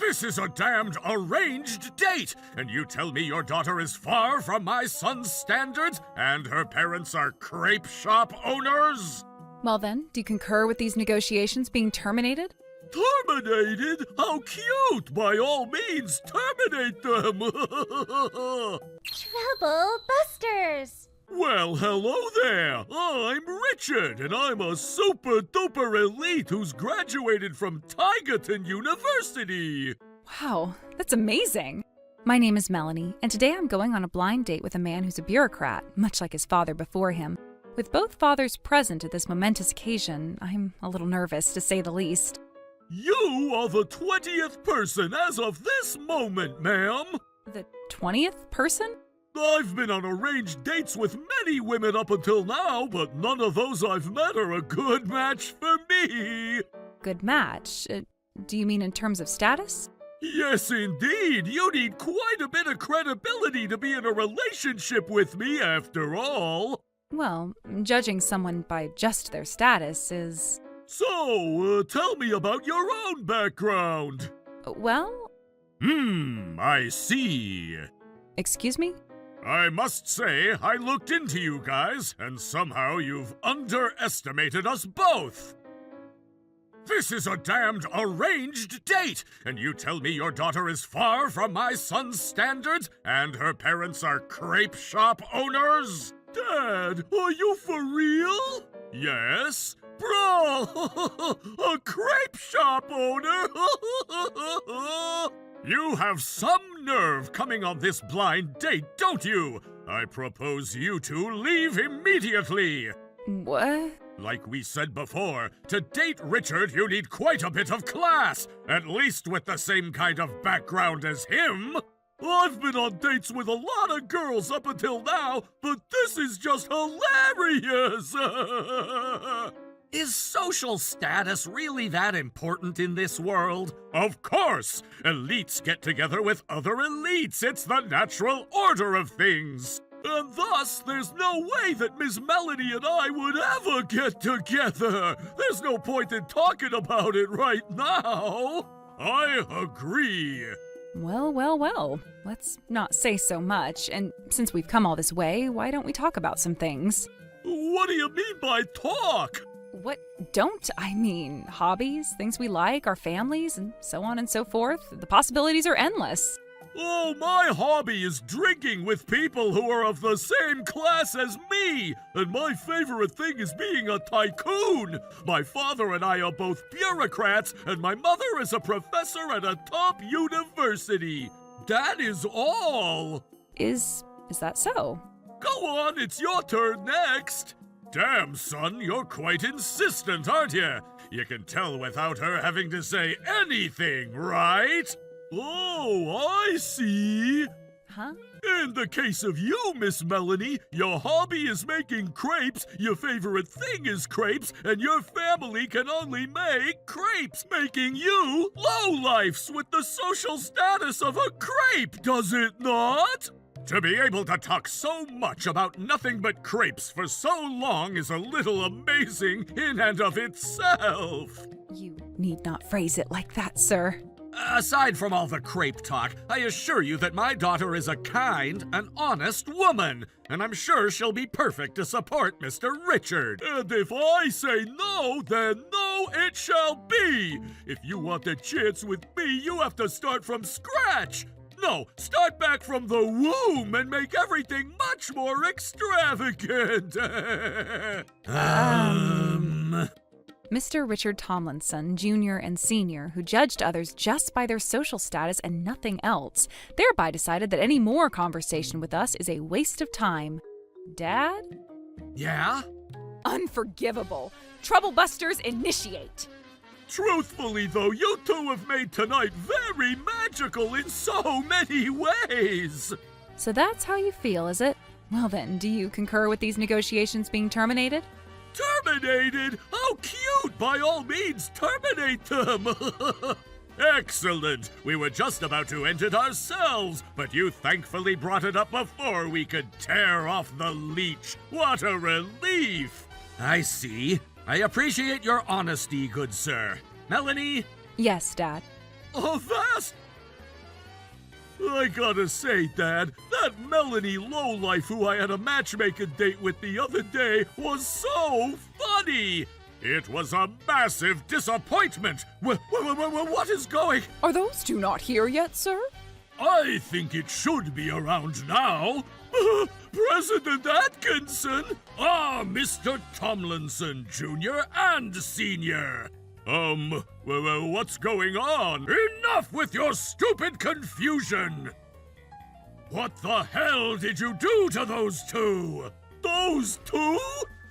This is a damned arranged date, and you tell me your daughter is far from my son's standards, and her parents are crepe shop owners? Well then, do you concur with these negotiations being terminated? Terminated? How cute! By all means, terminate them! Trouble Busters! Well, hello there! I'm Richard, and I'm a super-duper elite who's graduated from Tigerton University! Wow, that's amazing! My name is Melanie, and today I'm going on a blind date with a man who's a bureaucrat, much like his father before him. With both fathers present at this momentous occasion, I'm a little nervous, to say the least. You are the 20th person as of this moment, ma'am! The 20th person? I've been on arranged dates with many women up until now, but none of those I've met are a good match for me! Good match? Do you mean in terms of status? Yes, indeed! You need quite a bit of credibility to be in a relationship with me, after all! Well, judging someone by just their status is... So, tell me about your own background! Well... I see. Excuse me? I must say, I looked into you guys, and somehow you've underestimated us both! This is a damned arranged date, and you tell me your daughter is far from my son's standards, and her parents are crepe shop owners? Dad, are you for real? Yes? Bro, a crepe shop owner? You have some nerve coming on this blind date, don't you? I propose you two leave immediately. What? Like we said before, to date Richard you need quite a bit of class, at least with the same kind of background as him. I've been on dates with a lot of girls up until now, but this is just hilarious! Is social status really that important in this world? Of course! Elites get together with other elites. It's the natural order of things. And thus, there's no way that Miss Melanie and I would ever get together. There's no point in talking about it right now. I agree. Well. Let's not say so much. And since we've come all this way, why don't we talk about some things? What do you mean by talk? What don't I mean? Hobbies, things we like, our families, and so on and so forth. The possibilities are endless. Oh, my hobby is drinking with people who are of the same class as me, and my favorite thing is being a tycoon. My father and I are both bureaucrats, and my mother is a professor at a top university. That is all. Is that so? Go on, it's your turn next. Damn, son, you're quite insistent, aren't you? You can tell without her having to say anything, right? Oh, I see. Huh? In the case of you, Miss Melanie, your hobby is making crepes, your favorite thing is crepes, and your family can only make crepes, making you lowlifes with the social status of a crepe, does it not? To be able to talk so much about nothing but crepes for so long is a little amazing in and of itself. You need not phrase it like that, sir. Aside from all the crepe talk, I assure you that my daughter is a kind and honest woman, and I'm sure she'll be perfect to support Mr. Richard. And if I say no, then no it shall be. If you want a chance with me, you have to start from scratch. No, start back from the womb and make everything much more extravagant. Mr. Richard Tomlinson, Jr. and Sr., who judged others just by their social status and nothing else, thereby decided that any more conversation with us is a waste of time. Dad? Yeah? Unforgivable. Troublebusters initiate. Truthfully, though, you two have made tonight very magical in so many ways. So that's how you feel, is it? Well then, do you concur with these negotiations being terminated? Terminated? How cute! By all means, terminate them! Excellent! We were just about to end it ourselves, but you thankfully brought it up before we could tear off the leech. What a relief! I see. I appreciate your honesty, good sir. Melanie? Yes, Dad. a vast... I gotta say, Dad, that Melanie lowlife who I had a matchmaking date with the other day was so funny! It was a massive disappointment! What is going... Are those two not here yet, sir? I think it should be around now. President Atkinson! Ah, Mr. Tomlinson, Jr. and Sr. What's going on? Enough with your stupid confusion! What the hell did you do to those two? Those two?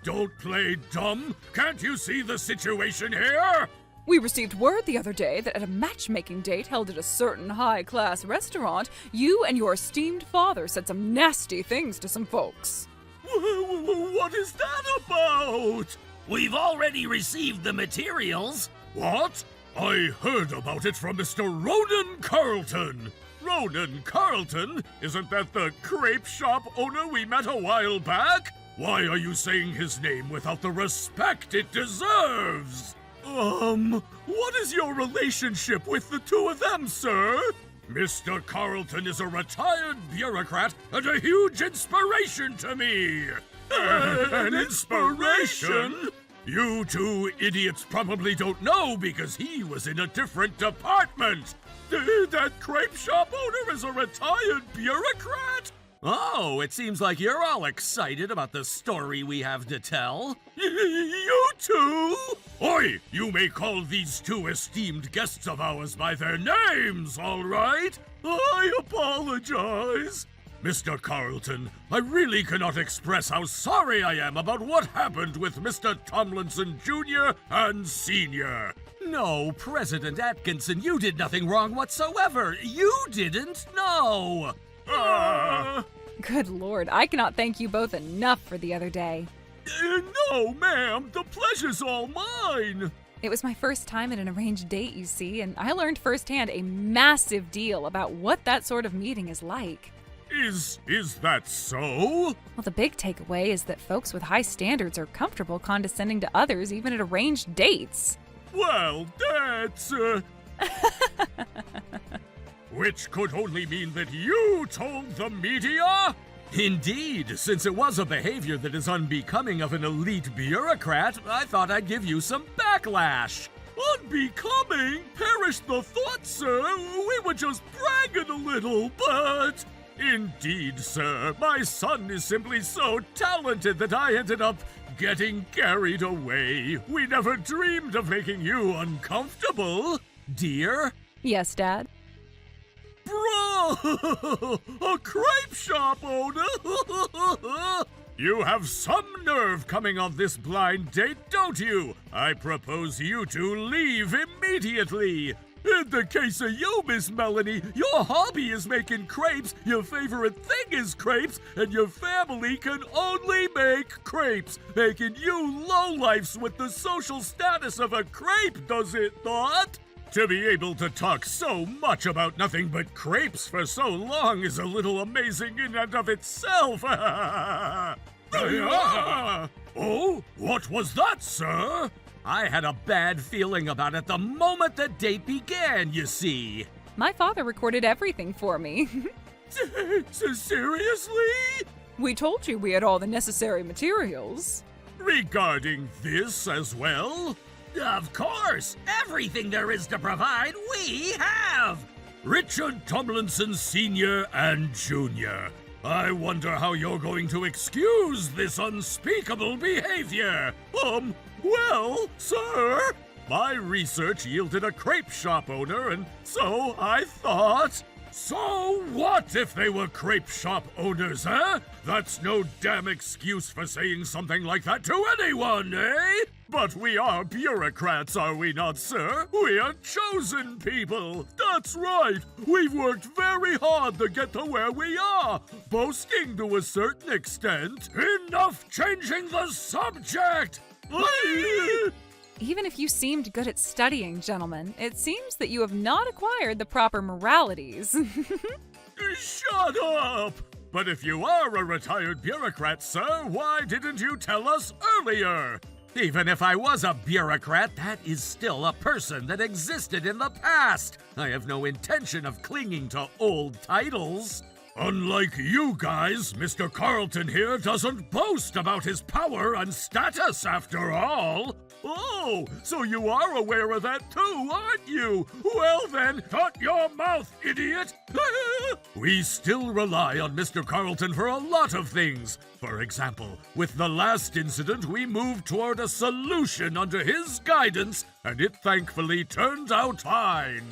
Don't play dumb. Can't you see the situation here? We received word the other day that at a matchmaking date held at a certain high-class restaurant, you and your esteemed father said some nasty things to some folks. What is that about? We've already received the materials. What? I heard about it from Mr. Ronan Carlton. Ronan Carlton? Isn't that the crepe shop owner we met a while back? Why are you saying his name without the respect it deserves? What is your relationship with the two of them, sir? Mr. Carlton is a retired bureaucrat and a huge inspiration to me. An inspiration? You two idiots probably don't know because he was in a different department. That crepe shop owner is a retired bureaucrat? Oh, it seems like you're all excited about the story we have to tell. You two? Oi, you may call these two esteemed guests of ours by their names, all right? I apologize. Mr. Carlton, I really cannot express how sorry I am about what happened with Mr. Tomlinson Jr. and Sr. No, President Atkinson, you did nothing wrong whatsoever. You didn't? No. Good Lord, I cannot thank you both enough for the other day. No, ma'am, the pleasure's all mine. It was my first time at an arranged date, you see, and I learned firsthand a massive deal about what that sort of meeting is like. Is that so? Well, the big takeaway is that folks with high standards are comfortable condescending to others even at arranged dates. Well, that's, Which could only mean that you told the media? Indeed, since it was a behavior that is unbecoming of an elite bureaucrat, I thought I'd give you some backlash. Unbecoming? Perish the thought, sir. We were just bragging a little, but... Indeed, sir, my son is simply so talented that I ended up getting carried away. We never dreamed of making you uncomfortable. Dear? Yes, Dad? Bro! A crepe shop owner? You have some nerve coming on this blind date, don't you? I propose you two leave immediately. In the case of you, Miss Melanie, your hobby is making crepes, your favorite thing is crepes, and your family can only make crepes, making you lowlifes with the social status of a crepe, does it not? To be able to talk so much about nothing but crepes for so long is a little amazing in and of itself. Oh, what was that, sir? I had a bad feeling about it the moment the date began, you see. My father recorded everything for me. Seriously? We told you we had all the necessary materials. Regarding this as well? Of course! Everything there is to provide, we have! Richard Tomlinson Sr. and Jr. I wonder how you're going to excuse this unspeakable behavior. Well, sir, my research yielded a crepe shop owner, and so I thought... So what if they were crepe shop owners, eh? That's no damn excuse for saying something like that to anyone, eh? But we are bureaucrats, are we not, sir? We are chosen people. That's right. We've worked very hard to get to where we are. Boasting to a certain extent. Enough changing the subject! Even if you seemed good at studying, gentlemen, it seems that you have not acquired the proper moralities. Shut up! But if you are a retired bureaucrat, sir, why didn't you tell us earlier? Even if I was a bureaucrat, that is still a person that existed in the past. I have no intention of clinging to old titles. Unlike you guys, Mr. Carlton here doesn't boast about his power and status after all. Oh, so you are aware of that too, aren't you? Well then, shut your mouth, idiot! We still rely on Mr. Carlton for a lot of things. For example, with the last incident, we moved toward a solution under his guidance, and it thankfully turned out fine.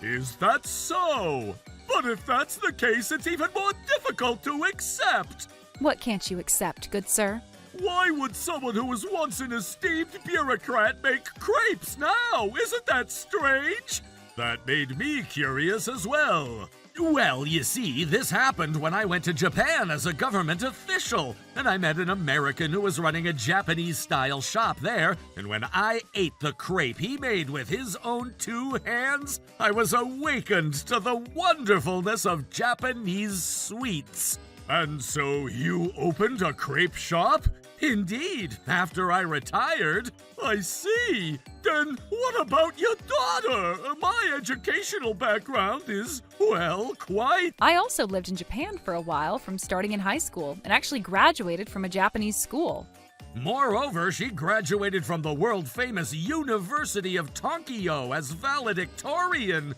Is that so? But if that's the case, it's even more difficult to accept. What can't you accept, good sir? Why would someone who was once an esteemed bureaucrat make crepes now? Isn't that strange? That made me curious as well. Well, you see, this happened when I went to Japan as a government official, and I met an American who was running a Japanese-style shop there, and when I ate the crepe he made with his own 2 hands, I was awakened to the wonderfulness of Japanese sweets. And so you opened a crepe shop? Indeed, after I retired. I see. Then what about your daughter? My educational background is, well, quite... I also lived in Japan for a while, from starting in high school, and actually graduated from a Japanese school. Moreover, she graduated from the world-famous University of Tokyo as valedictorian.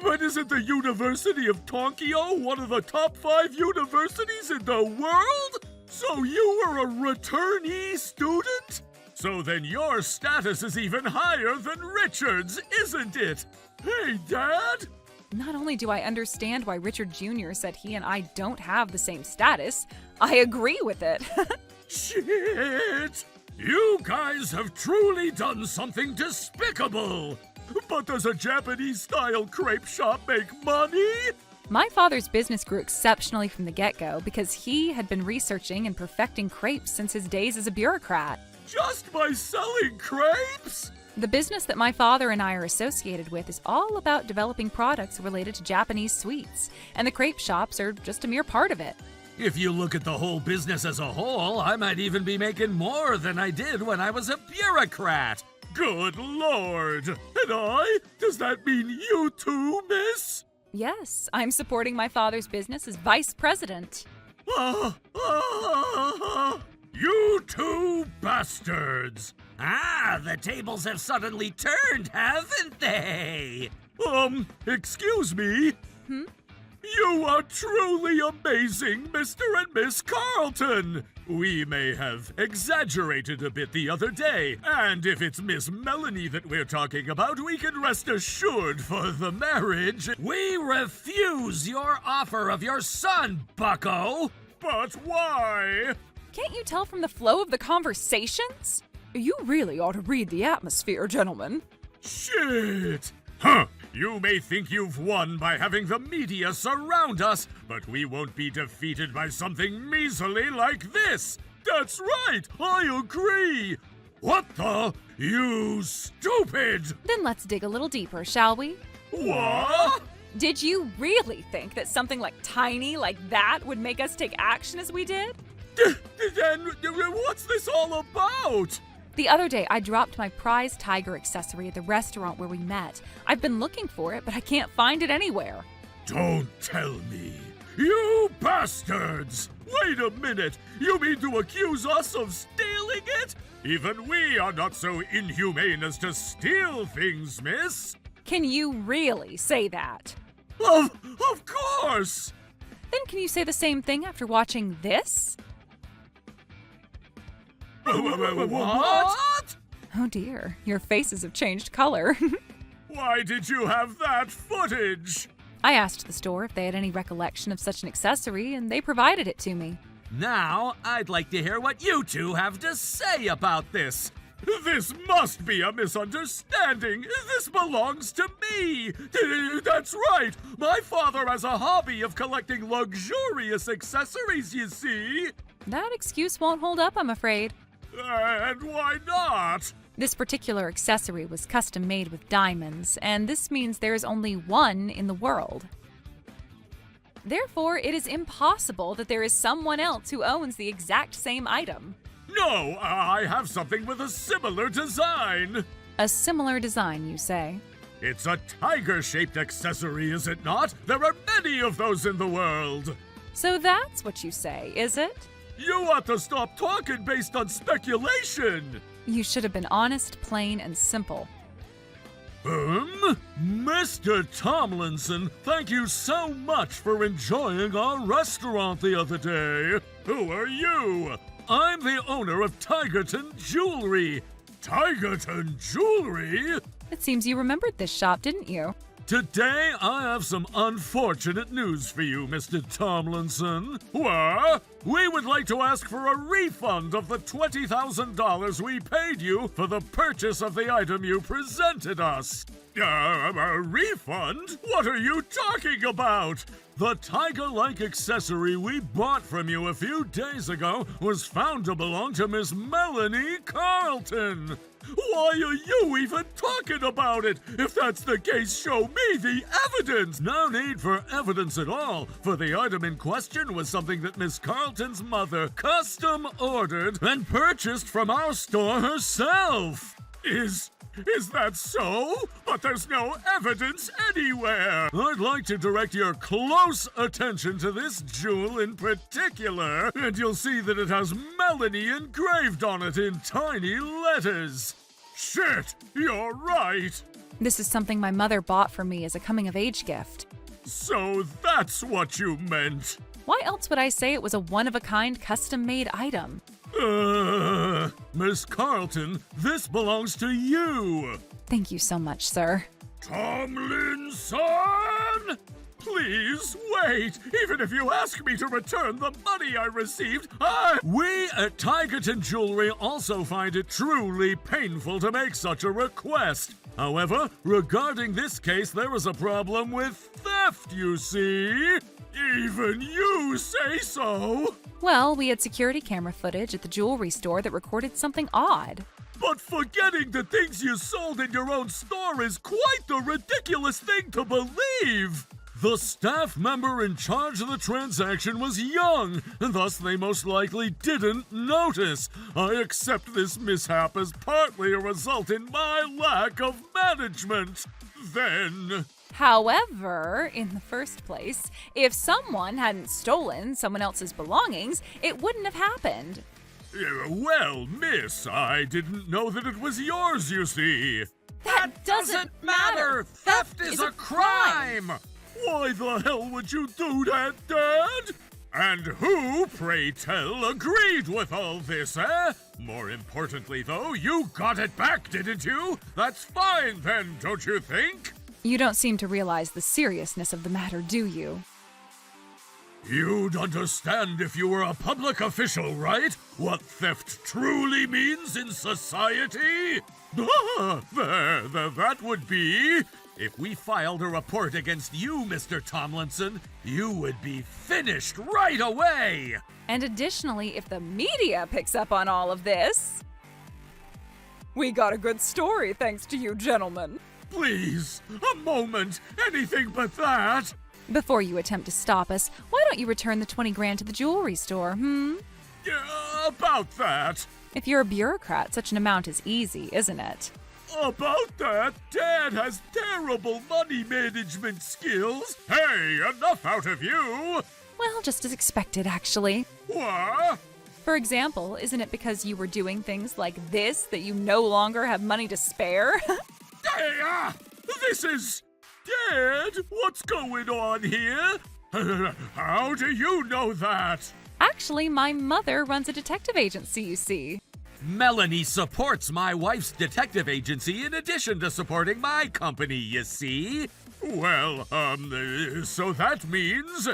But isn't the University of Tokyo one of the top 5 universities in the world? So you were a returnee student? So then your status is even higher than Richard's, isn't it? Hey, Dad? Not only do I understand why Richard Jr. said he and I don't have the same status, I agree with it. Shit! You guys have truly done something despicable! But does a Japanese-style crepe shop make money? My father's business grew exceptionally from the get-go because he had been researching and perfecting crepes since his days as a bureaucrat. Just by selling crepes? The business that my father and I are associated with is all about developing products related to Japanese sweets, and the crepe shops are just a mere part of it. If you look at the whole business as a whole, I might even be making more than I did when I was a bureaucrat. Good Lord! And I? Does that mean you too, miss? Yes, I'm supporting my father's business as vice president. You two bastards! Ah, the tables have suddenly turned, haven't they? Excuse me? You are truly amazing, Mr. and Miss Carlton! We may have exaggerated a bit the other day, and if it's Miss Melanie that we're talking about, we can rest assured for the marriage. We refuse your offer of your son, bucko! But why? Can't you tell from the flow of the conversations? You really ought to read the atmosphere, gentlemen. Shit! Huh! You may think you've won by having the media surround us, but we won't be defeated by something measly like this! That's right! I agree! What the? You stupid! Then let's dig a little deeper, shall we? What? Did you really think that something like tiny like that would make us take action as we did? Then what's this all about? The other day, I dropped my prized tiger accessory at the restaurant where we met. I've been looking for it, but I can't find it anywhere. Don't tell me. You bastards! Wait a minute! You mean to accuse us of stealing it? Even we are not so inhumane as to steal things, miss. Can you really say that? Of course! Then can you say the same thing after watching this? What? Oh dear, your faces have changed color. Why did you have that footage? I asked the store if they had any recollection of such an accessory, and they provided it to me. Now, I'd like to hear what you two have to say about this. This must be a misunderstanding. This belongs to me. That's right. My father has a hobby of collecting luxurious accessories, you see. That excuse won't hold up, I'm afraid. And why not? This particular accessory was custom made with diamonds, and this means there is only one in the world. Therefore, it is impossible that there is someone else who owns the exact same item. No, I have something with a similar design. A similar design, you say? It's a tiger-shaped accessory, is it not? There are many of those in the world. So that's what you say, is it? You ought to stop talking based on speculation. You should have been honest, plain, and simple. Mr. Tomlinson, thank you so much for enjoying our restaurant the other day. Who are you? I'm the owner of Tigerton Jewelry. Tigerton Jewelry? It seems you remembered this shop, didn't you? Today, I have some unfortunate news for you, Mr. Tomlinson. What? We would like to ask for a refund of the $20,000 we paid you for the purchase of the item you presented us. A refund? What are you talking about? The tiger-like accessory we bought from you a few days ago was found to belong to Miss Melanie Carlton. Why are you even talking about it? If that's the case, show me the evidence! No need for evidence at all, for the item in question was something that Miss Carlton's mother custom ordered and purchased from our store herself. Is that so? But there's no evidence anywhere! I'd like to direct your close attention to this jewel in particular, and you'll see that it has Melanie engraved on it in tiny letters. Shit, you're right! This is something my mother bought for me as a coming-of-age gift. So that's what you meant. Why else would I say it was a one-of-a-kind, custom-made item? Miss Carlton, this belongs to you! Thank you so much, sir. Tomlinson! Please, wait! Even if you ask me to return the money I received, We at Tigerton Jewelry also find it truly painful to make such a request. However, regarding this case, there is a problem with theft, you see. Even you say so! Well, we had security camera footage at the jewelry store that recorded something odd. But forgetting the things you sold in your own store is quite the ridiculous thing to believe! The staff member in charge of the transaction was young, and thus they most likely didn't notice. I accept this mishap as partly a result in my lack of management. Then... However, in the first place, if someone hadn't stolen someone else's belongings, it wouldn't have happened. Well, miss, I didn't know that it was yours, you see. That doesn't matter! Theft is a crime! Why the hell would you do that, Dad? And who, pray tell, agreed with all this, eh? More importantly, though, you got it back, didn't you? That's fine, then, don't you think? You don't seem to realize the seriousness of the matter, do you? You'd understand if you were a public official, right? What theft truly means in society? That would be... If we filed a report against you, Mr. Tomlinson, you would be finished right away! And additionally, if the media picks up on all of this... We got a good story thanks to you, gentlemen. Please, a moment, anything but that! Before you attempt to stop us, why don't you return the 20 grand to the jewelry store, About that. If you're a bureaucrat, such an amount is easy, isn't it? About that, Dad has terrible money management skills. Hey, enough out of you! Well, just as expected, actually. What? For example, isn't it because you were doing things like this that you no longer have money to spare? Hey, this is... Dad, what's going on here? How do you know that? Actually, my mother runs a detective agency, you see. Melanie supports my wife's detective agency in addition to supporting my company, you see. Well, so that means...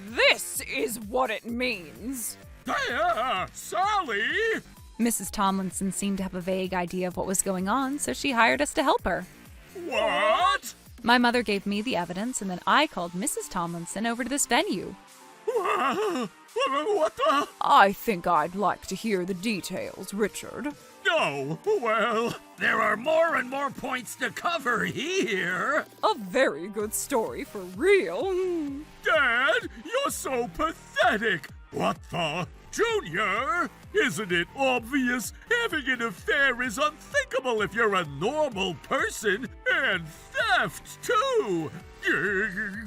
This is what it means. Hey, Sally! Mrs. Tomlinson seemed to have a vague idea of what was going on, so she hired us to help her. What? My mother gave me the evidence, and then I called Mrs. Tomlinson over to this venue. What the? I think I'd like to hear the details, Richard. No, well... There are more and more points to cover here. A very good story for real. Dad, you're so pathetic. What the? Junior, isn't it obvious? Having an affair is unthinkable if you're a normal person, and theft, too!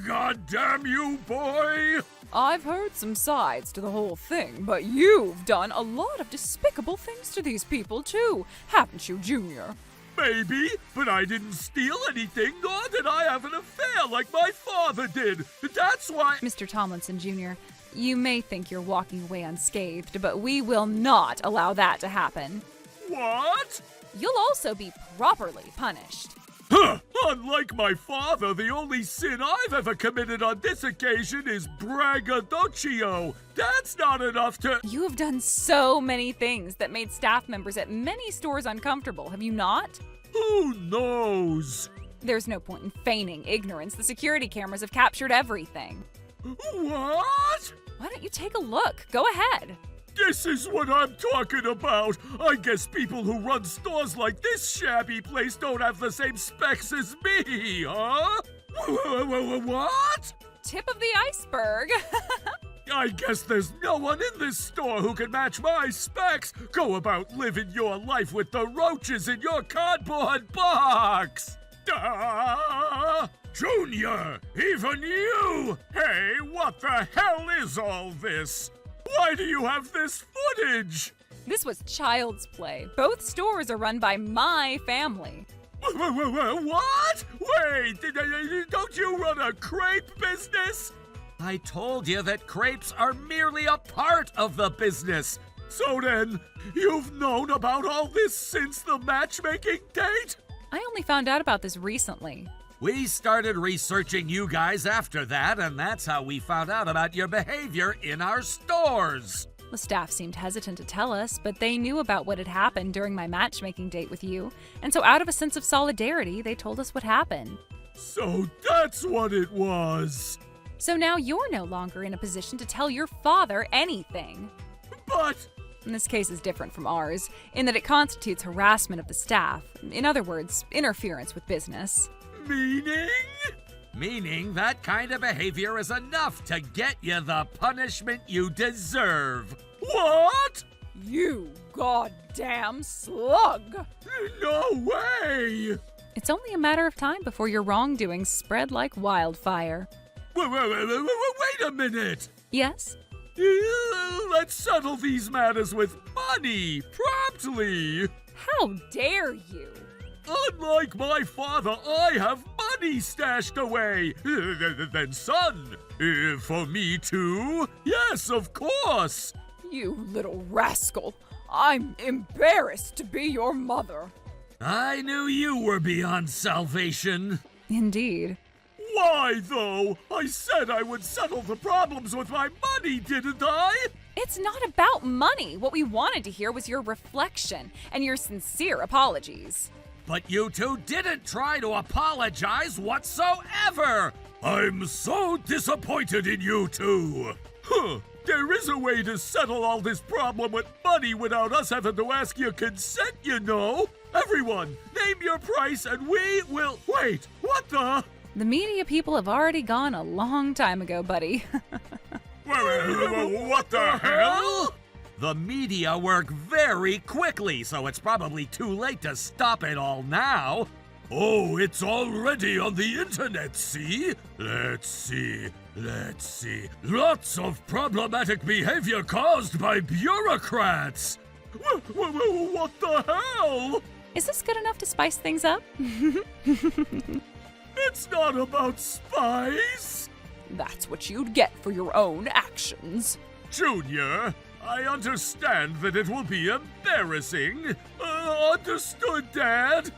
God damn you, boy! I've heard some sides to the whole thing, but you've done a lot of despicable things to these people, too, haven't you, Junior? Maybe, but I didn't steal anything, nor did I have an affair like my father did. That's why— Mr. Tomlinson, Jr., you may think you're walking away unscathed, but we will not allow that to happen. What? You'll also be properly punished. Huh! Unlike my father, the only sin I've ever committed on this occasion is braggadocio. That's not enough to— You have done so many things that made staff members at many stores uncomfortable, have you not? Who knows? There's no point in feigning ignorance. The security cameras have captured everything. What? Why don't you take a look? Go ahead. This is what I'm talking about. I guess people who run stores like this shabby place don't have the same specs as me, huh? What? Tip of the iceberg. I guess there's no one in this store who can match my specs. Go about living your life with the roaches in your cardboard box. Junior, even you! Hey, what the hell is all this? Why do you have this footage? This was child's play. Both stores are run by my family. What? Wait, don't you run a crepe business? I told you that crepes are merely a part of the business. So then, you've known about all this since the matchmaking date? I only found out about this recently. We started researching you guys after that, and that's how we found out about your behavior in our stores. The staff seemed hesitant to tell us, but they knew about what had happened during my matchmaking date with you, and so out of a sense of solidarity, they told us what happened. So that's what it was. So now you're no longer in a position to tell your father anything. But— This case is different from ours, in that it constitutes harassment of the staff. In other words, interference with business. Meaning? Meaning that kind of behavior is enough to get you the punishment you deserve. What? You goddamn slug! No way! It's only a matter of time before your wrongdoings spread like wildfire. Wait a minute! Yes? Let's settle these matters with money, promptly! How dare you? Unlike my father, I have money stashed away. Then, son, for me too? Yes, of course. You little rascal. I'm embarrassed to be your mother. I knew you were beyond salvation. Indeed. Why, though? I said I would settle the problems with my money, didn't I? It's not about money. What we wanted to hear was your reflection and your sincere apologies. But you two didn't try to apologize whatsoever! I'm so disappointed in you two! Huh, there is a way to settle all this problem with money without us having to ask your consent, you know! Everyone, name your price and we will— Wait, what the— The media people have already gone a long time ago, buddy. What the hell? The media work very quickly, so it's probably too late to stop it all now. Oh, it's already on the internet, see? Let's see. Lots of problematic behavior caused by bureaucrats. What the hell? Is this good enough to spice things up? It's not about spice. That's what you'd get for your own actions. Junior, I understand that it will be embarrassing. Understood, Dad?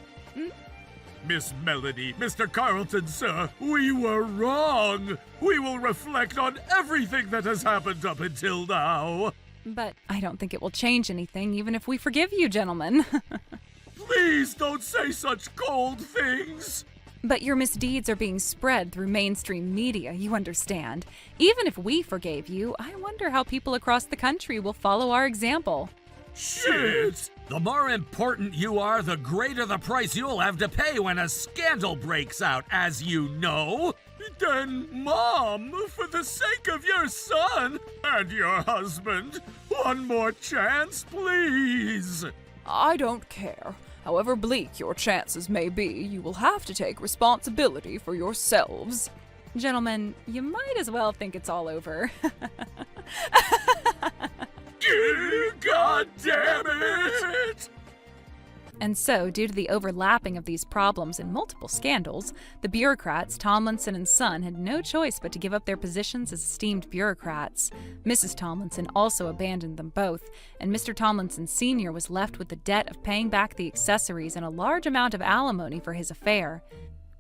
Miss Melanie, Mr. Carlton, sir, we were wrong. We will reflect on everything that has happened up until now. But I don't think it will change anything, even if we forgive you, gentlemen. Please don't say such cold things. But your misdeeds are being spread through mainstream media, you understand. Even if we forgave you, I wonder how people across the country will follow our example. Shit! The more important you are, the greater the price you'll have to pay when a scandal breaks out, as you know. Then, Mom, for the sake of your son and your husband, One more chance, please. I don't care. However bleak your chances may be, you will have to take responsibility for yourselves. Gentlemen, you might as well think it's all over. God damn it! And so, due to the overlapping of these problems and multiple scandals, the bureaucrats, Tomlinson and Son, had no choice but to give up their positions as esteemed bureaucrats. Mrs. Tomlinson also abandoned them both, and Mr. Tomlinson Sr. was left with the debt of paying back the accessories and a large amount of alimony for his affair.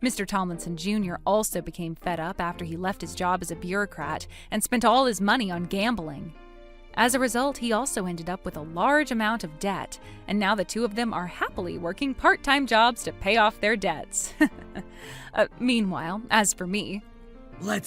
Mr. Tomlinson Jr. also became fed up after he left his job as a bureaucrat and spent all his money on gambling. As a result, he also ended up with a large amount of debt, and now the two of them are happily working part-time jobs to pay off their debts. Meanwhile, as for me, Let's